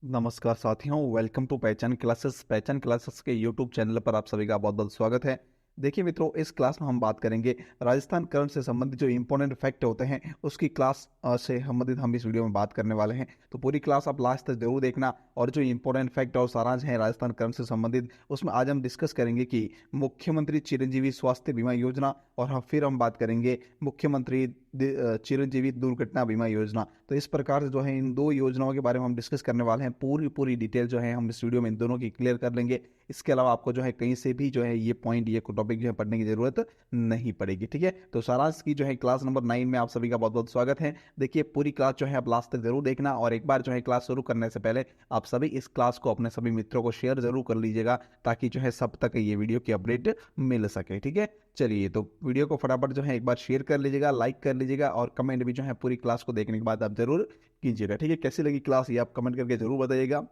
नमस्कार साथियों, welcome to पहचान क्लासेस। पहचान क्लासेस के यूट्यूब चैनल पर आप सभी का बहुत बहुत स्वागत है। देखिए मित्रों, इस क्लास में हम बात करेंगे राजस्थान करंट से संबंधित जो इंपॉर्टेंट फैक्ट होते हैं उसकी क्लास से संबंधित हम इस वीडियो में बात करने वाले हैं। तो पूरी क्लास आप लास्ट तक जरूर देखना और जो इंपॉर्टेंट फैक्ट और सारांश है राजस्थान करंट से संबंधित उसमें आज हम डिस्कस करेंगे कि मुख्यमंत्री चिरंजीवी स्वास्थ्य बीमा योजना और फिर हम बात करेंगे मुख्यमंत्री चिरंजीवी दुर्घटना बीमा योजना। तो इस प्रकार से जो है इन दो योजनाओं के बारे में हम डिस्कस करने वाले हैं। पूरी डिटेल जो है हम इस वीडियो में इन दोनों की क्लियर कर लेंगे। इसके अलावा आपको जो है कहीं से भी जो है ये पॉइंट ये टॉपिक जो है पढ़ने की जरूरत नहीं पड़ेगी। ठीक है, तो सारांश की जो है क्लास नंबर 9 में आप सभी का बहुत बहुत स्वागत है। देखिए पूरी क्लास जो है आप लास्ट तक जरूर देखना और एक बार जो है क्लास शुरू करने से पहले आप सभी इस क्लास को अपने सभी मित्रों को शेयर जरूर कर लीजिएगा ताकि जो है सब तक ये वीडियो की अपडेट मिल सके। ठीक है, चलिए तो वीडियो को फटाफट जो है एक बार शेयर कर लीजिएगा, लाइक कर लीजिएगा और कमेंट भी जो है पूरी क्लास को देखने के बाद आप जरूर कीजिएगा। ठीक है, कैसी लगी क्लास ये आप कमेंट करके जरूर बताइएगा।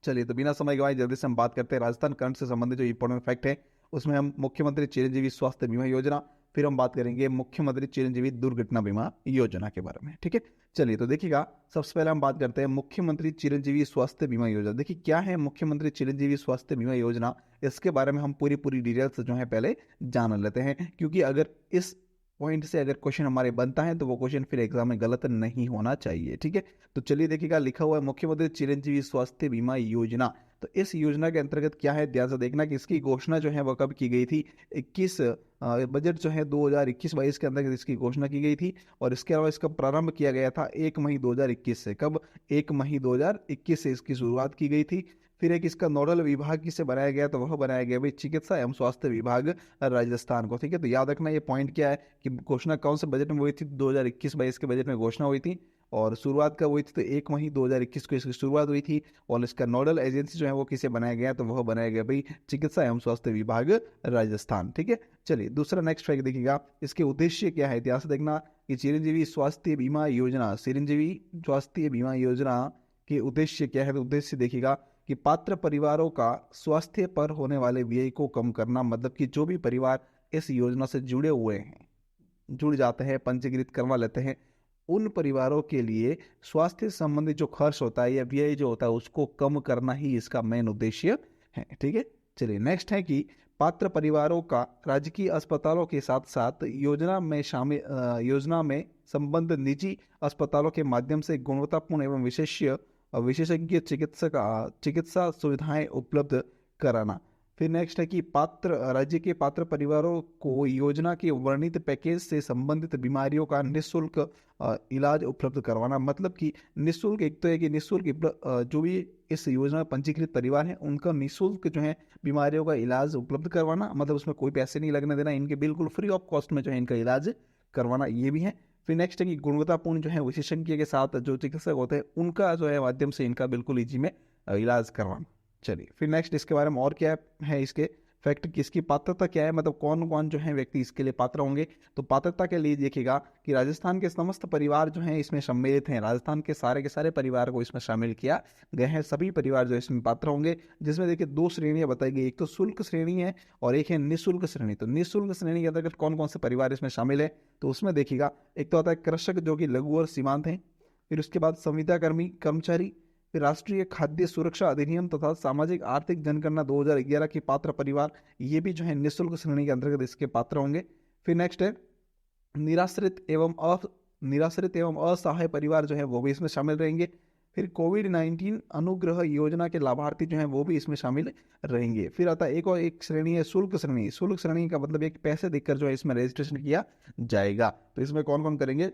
चलिए तो बिना समय गवाए जल्दी से हम बात करते हैं राजस्थान करंट से संबंधित जो इंपॉर्टेंट फैक्ट है। उसमें हम मुख्यमंत्री चिरंजीवी स्वास्थ्य बीमा योजना, फिर हम बात करेंगे मुख्यमंत्री चिरंजीवी दुर्घटना बीमा योजना के बारे में। ठीक है, चलिए तो देखिएगा, सबसे पहले हम बात करते हैं मुख्यमंत्री चिरंजीवी स्वास्थ्य बीमा योजना। देखिए क्या है मुख्यमंत्री चिरंजीवी स्वास्थ्य बीमा योजना, इसके बारे में हम पूरी डिटेल्स जो है पहले जान लेते हैं, क्योंकि अगर इस पॉइंट से अगर क्वेश्चन हमारे बनता है तो वो क्वेश्चन फिर एग्जाम में गलत नहीं होना चाहिए। ठीक है, तो चलिए देखिएगा, लिखा हुआ है मुख्यमंत्री चिरंजीवी स्वास्थ्य बीमा योजना। तो इस योजना के अंतर्गत क्या है, ध्यान से देखना कि इसकी घोषणा जो है वो कब की गई थी। 21 बजट जो है 2021-22 के अंतर्गत इसकी घोषणा की गई थी और इसके अलावा इसका प्रारंभ किया गया था 1 मई 2021 से। कब? 1 मई 2021 से इसकी शुरुआत की गई थी। फिर एक इसका नोडल विभाग किसे बनाया गया, तो वह बनाया गया भाई चिकित्सा एवं स्वास्थ्य विभाग राजस्थान को। ठीक है, तो याद रखना ये पॉइंट क्या है कि घोषणा कौन से बजट में हुई थी, 2021-22 के बजट में घोषणा हुई थी और शुरुआत कब हुई थी, तो 1 मई 2021 को इसकी शुरुआत हुई थी और इसका नोडल एजेंसी जो है वो किसे बनाया गया, तो वह बनाया गया भाई चिकित्सा एवं स्वास्थ्य विभाग राजस्थान। ठीक है, चलिए दूसरा नेक्स्ट फैक्ट देखिएगा, इसके उद्देश्य क्या है, इतिहास देखना कि चिरंजीवी स्वास्थ्य बीमा योजना, चिरंजीवी स्वास्थ्य बीमा योजना के उद्देश्य क्या है, तो उद्देश्य देखिएगा कि पात्र परिवारों का स्वास्थ्य पर होने वाले व्यय को कम करना। मतलब कि जो भी परिवार इस योजना से जुड़े हुए हैं, जुड़ जाते हैं, पंजीकृत करवा लेते हैं, उन परिवारों के लिए स्वास्थ्य संबंधी जो खर्च होता है या व्यय जो होता है उसको कम करना ही इसका मेन उद्देश्य है। ठीक है, चलिए नेक्स्ट है कि पात्र परिवारों का राजकीय अस्पतालों के साथ साथ योजना में संबद्ध निजी अस्पतालों के माध्यम से गुणवत्तापूर्ण एवं विशेषज्ञ चिकित्सा सुविधाएं उपलब्ध कराना। फिर नेक्स्ट है कि पात्र राज्य के पात्र परिवारों को योजना के वर्णित पैकेज से संबंधित बीमारियों का निःशुल्क इलाज उपलब्ध करवाना। मतलब कि निःशुल्क, एक तो है कि निःशुल्क जो भी इस योजना में पंजीकृत परिवार हैं उनका निःशुल्क जो है बीमारियों का इलाज उपलब्ध करवाना, मतलब उसमें कोई पैसे नहीं लगने देना, इनके बिल्कुल फ्री ऑफ कॉस्ट में जो है इनका इलाज करवाना, ये भी है। फिर नेक्स्ट है कि गुणवत्तापूर्ण जो है विशेषज्ञ के साथ जो चिकित्सक होते हैं उनका जो है माध्यम से इनका बिल्कुल इजी में इलाज करवाना। चलिए फिर नेक्स्ट इसके बारे में और क्या है इसके फैक्ट की इसकी पात्रता क्या है, मतलब कौन कौन जो है व्यक्ति इसके लिए पात्र होंगे। तो पात्रता के लिए देखिएगा कि राजस्थान के समस्त परिवार जो हैं इसमें सम्मिलित हैं, राजस्थान के सारे परिवार को इसमें शामिल किया गया है। सभी परिवार जो इसमें पात्र होंगे, जिसमें देखिए दो श्रेणियां बताई गई, एक तो शुल्क श्रेणी है और एक है निःशुल्क श्रेणी। तो निःशुल्क श्रेणी के अंतर्गत कौन कौन से परिवार इसमें शामिल है, तो उसमें देखिएगा एक तो आता है कृषक जो कि लघु और सीमांत हैं, फिर उसके बाद संविदा कर्मचारी, फिर राष्ट्रीय खाद्य सुरक्षा अधिनियम तथा सामाजिक आर्थिक जनगणना 2011 के पात्र परिवार, ये भी जो है निःशुल्क श्रेणी के अंतर्गत इसके पात्र होंगे। फिर नेक्स्ट है निराश्रित एवं असहाय परिवार जो है वो भी इसमें शामिल रहेंगे। फिर कोविड-19 अनुग्रह योजना के लाभार्थी जो हैं वो भी इसमें शामिल रहेंगे। फिर आता है एक श्रेणी है शुल्क श्रेणी। शुल्क श्रेणी का मतलब एक पैसे देकर जो है इसमें रजिस्ट्रेशन किया जाएगा। तो इसमें कौन कौन करेंगे,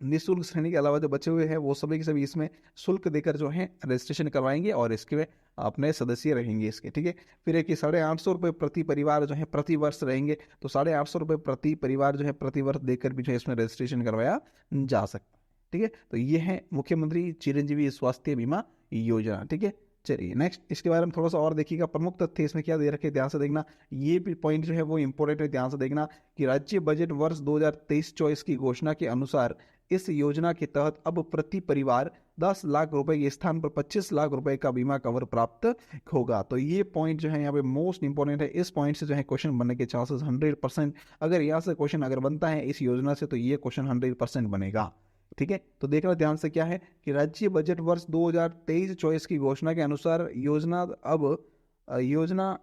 निःशुल्क श्रेणी के अलावा जो बचे हुए हैं वो सभी के सभी इसमें शुल्क देकर जो है रजिस्ट्रेशन करवाएंगे और इसके में अपने सदस्य रहेंगे इसके। ठीक है, फिर एक 850 रुपये प्रति परिवार जो है प्रति वर्ष रहेंगे। तो 850 रुपये प्रति परिवार जो है प्रति वर्ष देकर भी जो है इसमें रजिस्ट्रेशन करवाया जा सकता है। ठीक है, तो ये है मुख्यमंत्री चिरंजीवी स्वास्थ्य बीमा योजना। ठीक है, चलिए नेक्स्ट इसके बारे में थोड़ा सा और देखिएगा, प्रमुख तथ्य इसमें क्या दे रखे ध्यान से देखना। ये भी पॉइंट जो है वो इंपॉर्टेंट है, ध्यान से देखना कि राज्य बजट वर्ष 2023-24 की घोषणा के अनुसार इस योजना के तहत अब प्रति परिवार 10 लाख रुपए के स्थान पर 25 लाख रुपए का बीमा कवर प्राप्त होगा। तो ये पॉइंट जो है यहाँ पे मोस्ट इंपॉर्टेंट है। इस पॉइंट से जो है क्वेश्चन बनने के चांसेस 100%, अगर यहाँ से क्वेश्चन अगर बनता है इस योजना से तो ये क्वेश्चन 100% बनेगा। ठीक है, तो देखना ध्यान से क्या है कि राज्य बजट वर्ष 2023-24 की घोषणा के अनुसार योजना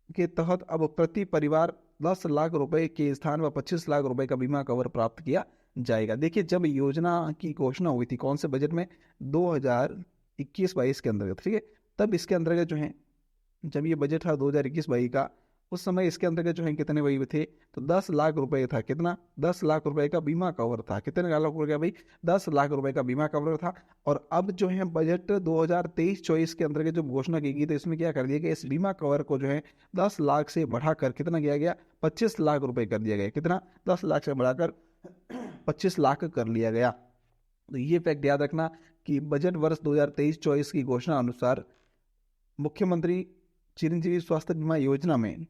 के तहत अब प्रति परिवार 10 लाख रुपए के स्थान पर 25 लाख रुपए का बीमा कवर प्राप्त किया जाएगा। देखिए, जब योजना की घोषणा हुई थी कौन से बजट में, 2021-22 के अंतर्गत, ठीक है, तब इसके अंतर्गत जो है, जब ये बजट था 2021-22 का, उस समय इसके अंतर्गत जो है कितने वही थे, तो 10 लाख रुपए था। कितना? 10 लाख रुपए का बीमा कवर था। कितने लाख रुपए का भाई? 10 लाख रुपए का बीमा कवर था। और अब जो है बजट 2023-24 के अंतर्गत जो घोषणा की गई, तो इसमें क्या कर दिया गया, इस बीमा कवर को जो है 10 लाख से बढ़ाकर कितना किया गया, 25 लाख रुपए कर दिया गया। कितना? 10 लाख से बढ़ाकर 25 लाख कर लिया गया। तो ये फैक्ट याद रखना कि बजट वर्ष 2023-24 की घोषणा अनुसार मुख्यमंत्री चिरंजीवी स्वास्थ्य बीमा योजना में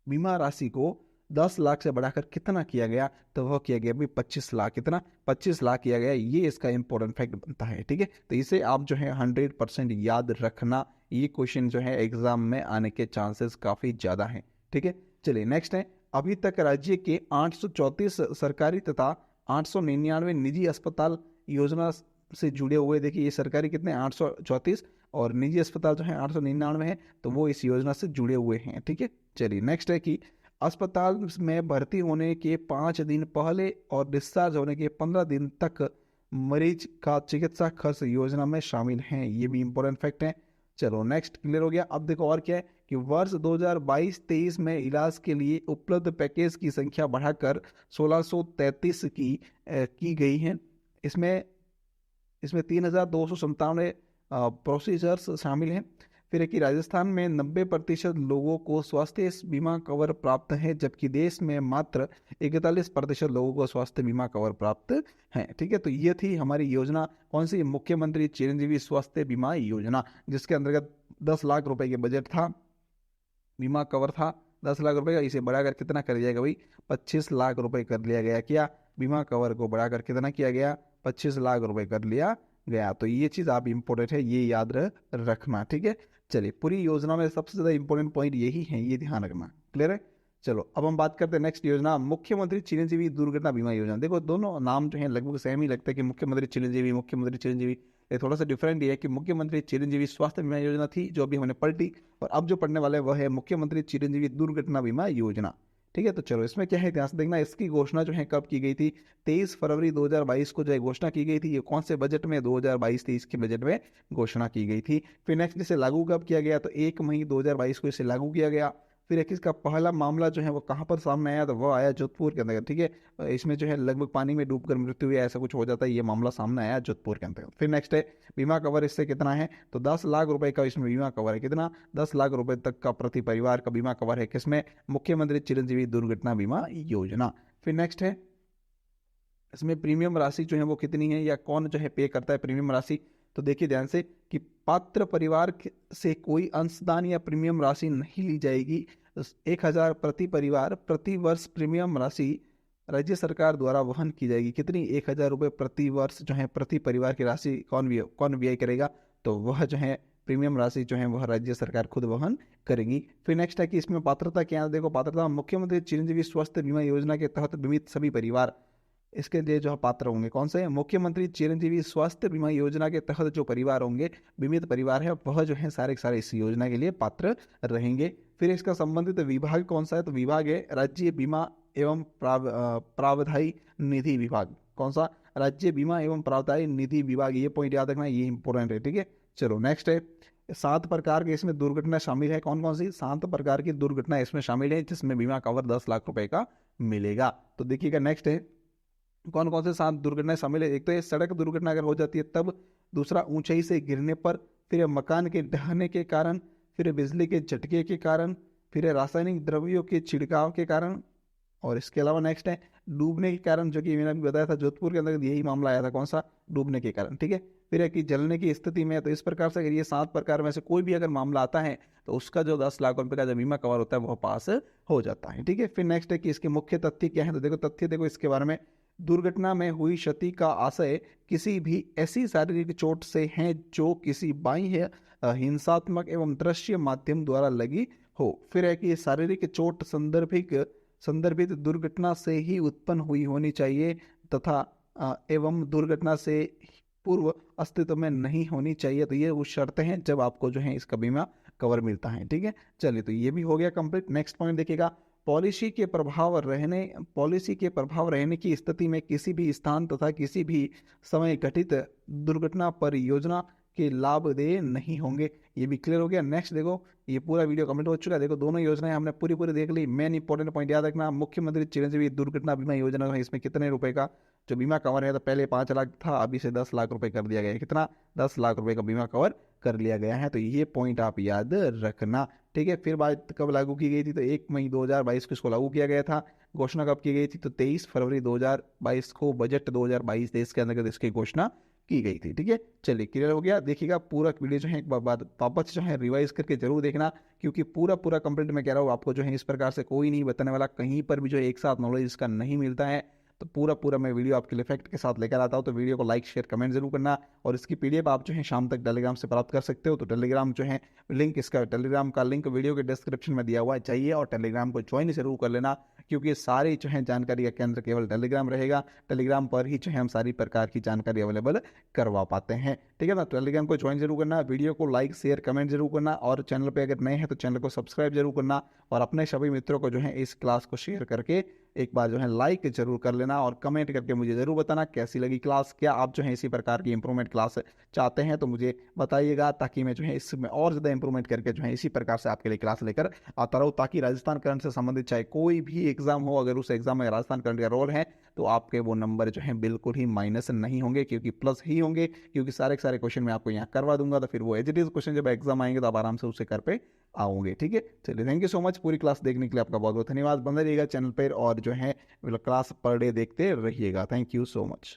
बीमा राशि को 10 लाख से बढ़ाकर कितना किया गया, तो वह किया गया भी 25 लाख। कितना? 25 लाख किया गया। ये इसका इंपॉर्टेंट फैक्ट बनता है। ठीक है, तो इसे आप जो है 100% याद रखना। ये क्वेश्चन जो है एग्जाम में आने के चांसेस काफी ज्यादा हैं। ठीक है, चलिए नेक्स्ट है, अभी तक राज्य के 834 सरकारी तथा 899 निजी अस्पताल योजना से जुड़े हुए। देखिए, ये सरकारी कितने, 834, और निजी अस्पताल जो है 899 है, तो वो इस योजना से जुड़े हुए हैं। ठीक है, चलिए नेक्स्ट है कि अस्पताल में भर्ती होने के 5 दिन पहले और डिस्चार्ज होने के 15 दिन तक मरीज का चिकित्सा खर्च योजना में शामिल हैं। ये भी इंपॉर्टेंट फैक्ट है। चलो नेक्स्ट, क्लियर हो गया। अब देखो और क्या है कि वर्ष 2022-23 में इलाज के लिए उपलब्ध पैकेज की संख्या बढ़ाकर 1633 की गई है। इसमें 3,297 प्रोसीजर्स शामिल हैं। फिर है कि राजस्थान में 90% लोगों को स्वास्थ्य बीमा कवर प्राप्त है, जबकि देश में मात्र 41% लोगों को स्वास्थ्य बीमा कवर प्राप्त है। ठीक है, तो ये थी हमारी योजना, कौन सी, मुख्यमंत्री चिरंजीवी स्वास्थ्य बीमा योजना, जिसके अंतर्गत 10 लाख रुपए के बजट था, बीमा कवर था 10 लाख रुपए का। इसे बढ़ाकर कितना कर दिया गया भाई, 25 लाख रुपए कर लिया गया। क्या? बीमा कवर को बढ़ाकर कितना किया गया, 25 लाख रुपए कर लिया गया। तो ये चीज आप इंपॉर्टेंट है, ये याद रखना। ठीक है, चलिए, पूरी योजना में सबसे ज्यादा इंपॉर्टेंट पॉइंट यही है, ये ध्यान रखना। क्लियर है? चलो अब हम बात करते हैं नेक्स्ट योजना, मुख्यमंत्री चिरंजीवी दुर्घटना बीमा योजना। देखो, दोनों नाम जो है लगभग सेम ही लगता है कि मुख्यमंत्री चिरंजीवी। ये थोड़ा सा डिफरेंट ये है कि मुख्यमंत्री चिरंजीवी स्वास्थ्य बीमा योजना थी जो अभी हमने पढ़ ली, और अब जो पढ़ने वाले वह है मुख्यमंत्री चिरंजीवी दुर्घटना बीमा योजना। ठीक है, तो चलो इसमें क्या है, ध्यान से देखना। इसकी घोषणा जो है कब की गई थी, 23 फरवरी 2022 को जो है घोषणा की गई थी। ये कौन से बजट में, 2022-23 के बजट में घोषणा की गई थी। फिर नेक्स्ट इसे लागू कब किया गया, तो 1 मई 2022 को इसे लागू किया गया। फिर एक इसका पहला मामला जो है वो कहाँ पर सामने आया, तो वो आया जोधपुर के अंदर। ठीक है, इसमें जो है लगभग पानी में डूबकर मृत्यु हुई, ऐसा कुछ हो जाता है। ये मामला सामने आया जोधपुर के अंदर। फिर नेक्स्ट है बीमा कवर, इससे कितना है, तो 10 लाख रुपए का इसमें बीमा कवर है। कितना? 10 लाख रुपए तक का प्रति परिवार का बीमा कवर है। किसमें? मुख्यमंत्री चिरंजीवी दुर्घटना बीमा योजना। फिर नेक्स्ट है, इसमें प्रीमियम राशि जो है वो कितनी है, या कौन जो है पे करता है प्रीमियम राशि। तो देखिए ध्यान से कि पात्र परिवार से कोई अंशदान या प्रीमियम राशि नहीं ली जाएगी। 1,000 प्रति परिवार प्रति वर्ष प्रीमियम राशि राज्य सरकार द्वारा वहन की जाएगी। कितनी? 1,000 रुपये प्रति वर्ष जो है प्रति परिवार की राशि कौन व्यय करेगा, तो वह जो है प्रीमियम राशि जो है वह राज्य सरकार खुद वहन करेगी। फिर नेक्स्ट है कि इसमें पात्रता क्या है। देखो, पात्रता, मुख्यमंत्री चिरंजीवी स्वास्थ्य बीमा योजना के तहत बीमित सभी परिवार इसके लिए जो पात्र होंगे। कौन से? मुख्यमंत्री चिरंजीवी स्वास्थ्य बीमा योजना के तहत जो परिवार होंगे, बीमित परिवार है, वह जो है सारे के सारे इस योजना के लिए पात्र रहेंगे। फिर इसका संबंधित विभाग कौन सा है, तो विभाग है राज्य बीमा एवं प्रावधायी निधि विभाग। कौन सा? राज्य बीमा एवं प्रावधायी निधि विभाग। ये पॉइंट याद रखना, ये इंपॉर्टेंट है। ठीक है, चलो नेक्स्ट है, 7 प्रकार के इसमें दुर्घटना शामिल है। कौन कौन सी? 7 प्रकार की दुर्घटना इसमें शामिल है, जिसमें बीमा कवर 10 लाख रुपए का मिलेगा। तो देखिएगा नेक्स्ट है, कौन कौन से 7 दुर्घटनाएं शामिल है। एक तो ये सड़क दुर्घटना अगर हो जाती है तब, दूसरा ऊंचाई से गिरने पर, फिर मकान के ढहने के कारण, फिर बिजली के झटके के कारण, फिर रासायनिक द्रव्यों के छिड़काव के कारण, और इसके अलावा नेक्स्ट है डूबने के कारण, जो कि मैंने अभी बताया था जोधपुर के अंदर यही मामला आया था। कौन सा? डूबने के कारण। ठीक है, फिर है कि जलने की स्थिति में। तो इस प्रकार से अगर ये 7 प्रकार में से कोई भी अगर मामला आता है तो उसका जो 10 लाख रुपए का जो बीमा कवर होता है वह पास हो जाता है। ठीक है, फिर नेक्स्ट है कि इसके मुख्य तथ्य क्या है। तो देखो तथ्य, देखो इसके बारे में, दुर्घटना में हुई क्षति का आशय किसी भी ऐसी शारीरिक चोट से है जो किसी बाह्य हिंसात्मक एवं दृश्य माध्यम द्वारा लगी हो। फिर है कि शारीरिक चोट संदर्भित दुर्घटना से ही उत्पन्न हुई होनी चाहिए, तथा एवं दुर्घटना से पूर्व अस्तित्व में नहीं होनी चाहिए। तो ये वो शर्तें हैं जब आपको जो है इसका बीमा कवर मिलता है। ठीक है, चलिए तो ये भी हो गया कंप्लीट। नेक्स्ट पॉइंट देखिएगा, पॉलिसी के प्रभाव रहने की स्थिति में किसी भी स्थान तथा किसी भी समय घटित दुर्घटना परियोजना के लाभ देय नहीं होंगे। ये भी क्लियर हो गया। नेक्स्ट देखो, ये पूरा वीडियो कंप्लीट हो चुका है। देखो दोनों योजनाएं हमने पूरी पूरी देख ली। मेन इंपॉर्टेंट पॉइंट याद रखना, मुख्यमंत्री चिरंजीवी दुर्घटना बीमा योजना जो है इसमें कितने रुपए का जो बीमा कवर है, तो पहले 5 लाख था, अभी से 10 लाख रुपए कर दिया गया है। कितना? 10 लाख रुपए का बीमा कवर कर लिया गया है। तो ये पॉइंट आप याद रखना। ठीक है, फिर बात कब लागू की गई थी, तो 1 मई 2022 को इसको लागू किया गया था। घोषणा कब की गई थी, तो 23 फरवरी 2022 को बजट 2022 देश के अंतर्गत इसकी घोषणा की गई थी। ठीक है, चलिए क्लियर हो गया। देखिएगा पूरा वीडियो जो है एक बार बाद वापस जो है रिवाइज करके जरूर देखना, क्योंकि पूरा पूरा कंप्लीट मैं कह रहा हूँ आपको जो है इस प्रकार से कोई नहीं बताने वाला, कहीं पर भी जो है एक साथ नॉलेज इसका नहीं मिलता है। तो पूरा पूरा मैं वीडियो आपके लिए फैक्ट के साथ लेकर आता हूँ। तो वीडियो को लाइक शेयर कमेंट जरूर करना, और इसकी पीडीएफ आप जो है शाम तक टेलीग्राम से प्राप्त कर सकते हो। तो टेलीग्राम जो है लिंक, इसका टेलीग्राम का लिंक वीडियो के डिस्क्रिप्शन में दिया हुआ है, चाहिए और टेलीग्राम को ज्वाइन जरूर कर लेना, क्योंकि सारी जो है जानकारी का केंद्र केवल टेलीग्राम रहेगा। टेलीग्राम पर ही जो है हम सारी प्रकार की जानकारी अवेलेबल करवा पाते हैं। ठीक है ना, टेलीग्राम को ज्वाइन जरूर करना, वीडियो को लाइक शेयर कमेंट जरूर करना, और चैनल पे अगर नए हैं तो चैनल को सब्सक्राइब जरूर करना, और अपने सभी मित्रों को जो है इस क्लास को शेयर करके एक बार जो है लाइक जरूर कर लेना, और कमेंट करके मुझे जरूर बताना कैसी लगी क्लास। क्या आप जो है इसी प्रकार की इंप्रूवमेंट क्लास चाहते हैं तो मुझे बताइएगा, ताकि मैं जो है इसमें और ज़्यादा इंप्रूवमेंट करके जो है इसी प्रकार से आपके लिए क्लास लेकर आता रहूँ, ताकि राजस्थान करंट से संबंधित चाहे कोई भी एग्जाम हो, अगर उस एग्जाम में राजस्थान करंट का रोल है तो आपके वो नंबर जो है बिल्कुल ही माइनस नहीं होंगे, क्योंकि प्लस ही होंगे, क्योंकि सारे के सारे क्वेश्चन मैं आपको यहाँ करवा दूंगा। तो फिर वो एज इट इज क्वेश्चन जब एग्जाम आएंगे तो आप आराम से उसे कर पे आओगे। ठीक है, चलिए थैंक यू सो मच। पूरी क्लास देखने के लिए आपका बहुत बहुत धन्यवाद। बने रहिएगा चैनल पर, और जो है क्लास पर डे देखते रहिएगा। Thank you so much.